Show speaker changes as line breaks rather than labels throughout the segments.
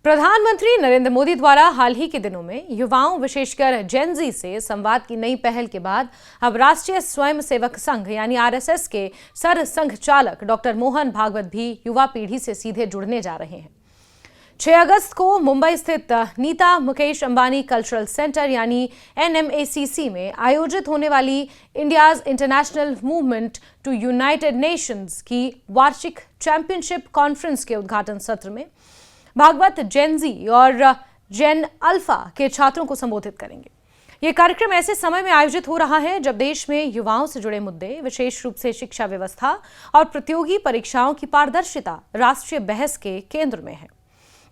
प्रधानमंत्री नरेंद्र मोदी द्वारा हाल ही के दिनों में युवाओं विशेषकर जेन जी से संवाद की नई पहल के बाद अब राष्ट्रीय स्वयंसेवक संघ यानी आरएसएस के सर संघ चालक डॉक्टर मोहन भागवत भी युवा पीढ़ी से सीधे जुड़ने जा रहे हैं। 6 अगस्त को मुंबई स्थित नीता मुकेश अंबानी कल्चरल सेंटर यानी NMACC में आयोजित होने वाली India's international movement to United Nations की वार्षिक चैंपियनशिप कॉन्फ्रेंस के उद्घाटन सत्र में भागवत जेन जी और जेन अल्फा के छात्रों को संबोधित करेंगे। ये कार्यक्रम ऐसे समय में आयोजित हो रहा है जब देश में युवाओं से जुड़े मुद्दे, विशेष रूप से शिक्षा व्यवस्था और प्रतियोगी परीक्षाओं की पारदर्शिता राष्ट्रीय बहस के केंद्र में है।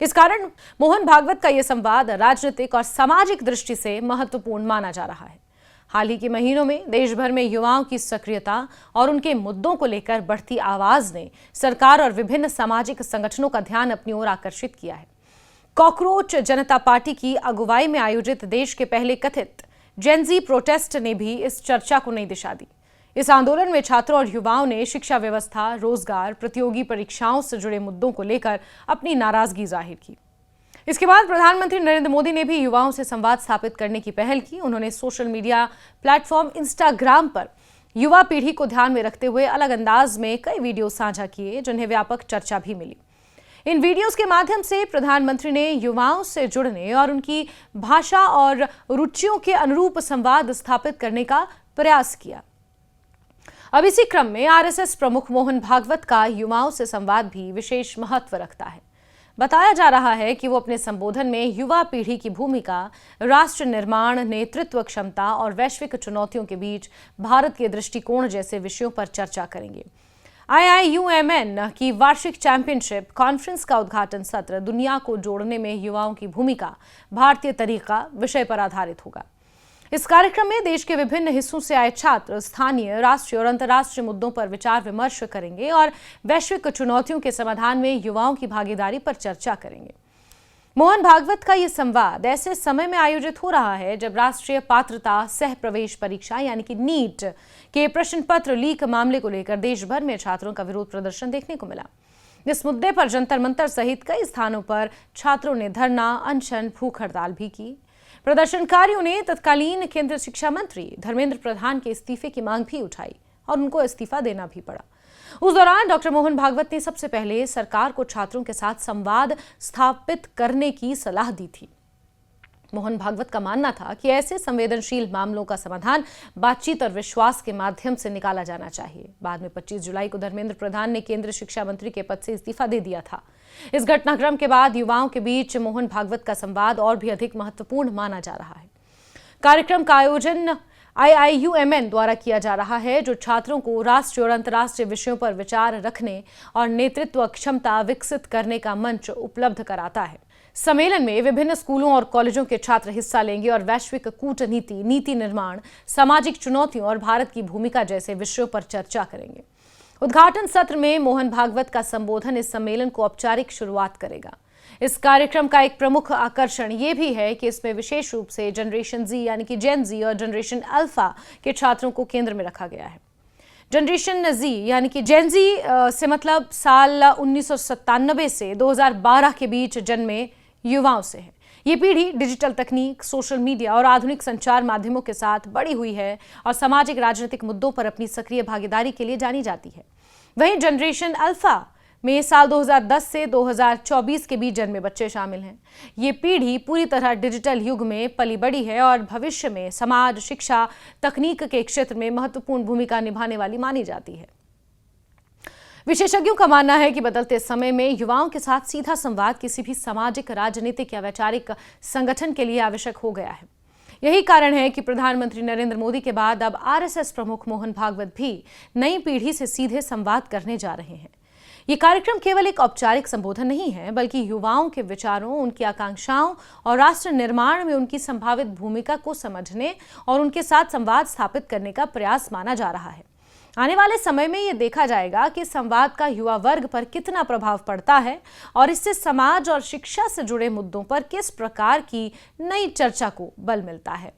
इस कारण मोहन भागवत का यह संवाद राजनीतिक और सामाजिक दृष्टि से महत्वपूर्ण माना जा रहा है। हाल ही के महीनों में देश भर में युवाओं की सक्रियता और उनके मुद्दों को लेकर बढ़ती आवाज ने सरकार और विभिन्न सामाजिक संगठनों का ध्यान अपनी ओर आकर्षित किया है। कॉकरोच जनता पार्टी की अगुवाई में आयोजित देश के पहले कथित जेन जी प्रोटेस्ट ने भी इस चर्चा को नई दिशा दी। इस आंदोलन में छात्रों और युवाओं ने शिक्षा व्यवस्था, रोजगार, प्रतियोगी परीक्षाओं से जुड़े मुद्दों को लेकर अपनी नाराजगी जाहिर की। इसके बाद प्रधानमंत्री नरेंद्र मोदी ने भी युवाओं से संवाद स्थापित करने की पहल की। उन्होंने सोशल मीडिया प्लेटफॉर्म इंस्टाग्राम पर युवा पीढ़ी को ध्यान में रखते हुए अलग अंदाज में कई वीडियो साझा किए, जिन्हें व्यापक चर्चा भी मिली। इन वीडियोस के माध्यम से प्रधानमंत्री ने युवाओं से जुड़ने और उनकी भाषा और रुचियों के अनुरूप संवाद स्थापित करने का प्रयास किया। अब इसी क्रम में आरएसएस प्रमुख मोहन भागवत का युवाओं से संवाद भी विशेष महत्व रखता है। बताया जा रहा है कि वो अपने संबोधन में युवा पीढ़ी की भूमिका, राष्ट्र निर्माण, नेतृत्व क्षमता और वैश्विक चुनौतियों के बीच भारत के दृष्टिकोण जैसे विषयों पर चर्चा करेंगे। IIUMN की वार्षिक चैंपियनशिप कॉन्फ्रेंस का उद्घाटन सत्र दुनिया को जोड़ने में युवाओं की भूमिका, भारतीय तरीका विषय पर आधारित होगा। इस कार्यक्रम में देश के विभिन्न हिस्सों से आए छात्र स्थानीय, राष्ट्रीय और अंतर्राष्ट्रीय मुद्दों पर विचार विमर्श करेंगे और वैश्विक चुनौतियों के समाधान में युवाओं की भागीदारी पर चर्चा करेंगे। मोहन भागवत का ये संवाद ऐसे समय में आयोजित हो रहा है जब राष्ट्रीय पात्रता सह प्रवेश परीक्षा यानी कि नीट के प्रश्न पत्र लीक मामले को लेकर देश भर में छात्रों का विरोध प्रदर्शन देखने को मिला। इस मुद्दे पर जंतर मंतर सहित कई स्थानों पर छात्रों ने धरना, अनशन, भूख हड़ताल भी की। प्रदर्शनकारियों ने तत्कालीन केंद्रीय शिक्षा मंत्री धर्मेंद्र प्रधान के इस्तीफे की मांग भी उठाई और उनको इस्तीफा देना भी पड़ा। उस दौरान डॉक्टर मोहन भागवत ने सबसे पहले सरकार को छात्रों के साथ संवाद स्थापित करने की सलाह दी थी। मोहन भागवत का मानना था कि ऐसे संवेदनशील मामलों का समाधान बातचीत और विश्वास के माध्यम से निकाला जाना चाहिए। बाद में 25 जुलाई को धर्मेंद्र प्रधान ने केंद्रीय शिक्षा मंत्री के पद से इस्तीफा दे दिया था। इस घटनाक्रम के बाद युवाओं के बीच मोहन भागवत का संवाद और भी अधिक महत्वपूर्ण माना जा रहा है। कार्यक्रम का आयोजन IIUMN द्वारा किया जा रहा है, जो छात्रों को राष्ट्रीय और अंतर्राष्ट्रीय विषयों पर विचार रखने और नेतृत्व क्षमता विकसित करने का मंच उपलब्ध कराता है। सम्मेलन में विभिन्न स्कूलों और कॉलेजों के छात्र हिस्सा लेंगे और वैश्विक कूटनीति, नीति निर्माण, सामाजिक चुनौतियों और भारत की भूमिका जैसे विषयों पर चर्चा करेंगे। उद्घाटन सत्र में मोहन भागवत का संबोधन इस सम्मेलन को औपचारिक शुरुआत करेगा। इस कार्यक्रम का एक प्रमुख आकर्षण ये भी है कि इसमें विशेष रूप से जनरेशन जी यानी कि जेन जी और जनरेशन अल्फा के छात्रों को केंद्र में रखा गया है। जनरेशन जी यानी कि जेन जी से मतलब साल 1997 से 2012 के बीच जन्मे युवाओं से है। ये पीढ़ी डिजिटल तकनीक, सोशल मीडिया और आधुनिक संचार माध्यमों के साथ बड़ी हुई है और सामाजिक राजनीतिक मुद्दों पर अपनी सक्रिय भागीदारी के लिए जानी जाती है। वहीं जनरेशन अल्फा में साल 2010 से 2024 के बीच जन्मे बच्चे शामिल हैं। ये पीढ़ी पूरी तरह डिजिटल युग में पली बड़ी है और भविष्य में समाज, शिक्षा, तकनीक के क्षेत्र में महत्वपूर्ण भूमिका निभाने वाली मानी जाती है। विशेषज्ञों का मानना है कि बदलते समय में युवाओं के साथ सीधा संवाद किसी भी सामाजिक, राजनीतिक या वैचारिक संगठन के लिए आवश्यक हो गया है। यही कारण है कि प्रधानमंत्री नरेंद्र मोदी के बाद अब आरएसएस प्रमुख मोहन भागवत भी नई पीढ़ी से सीधे संवाद करने जा रहे हैं। ये कार्यक्रम केवल एक औपचारिक संबोधन नहीं है, बल्कि युवाओं के विचारों, उनकी आकांक्षाओं और राष्ट्र निर्माण में उनकी संभावित भूमिका को समझने और उनके साथ संवाद स्थापित करने का प्रयास माना जा रहा है। आने वाले समय में ये देखा जाएगा कि संवाद का युवा वर्ग पर कितना प्रभाव पड़ता है और इससे समाज और शिक्षा से जुड़े मुद्दों पर किस प्रकार की नई चर्चा को बल मिलता है।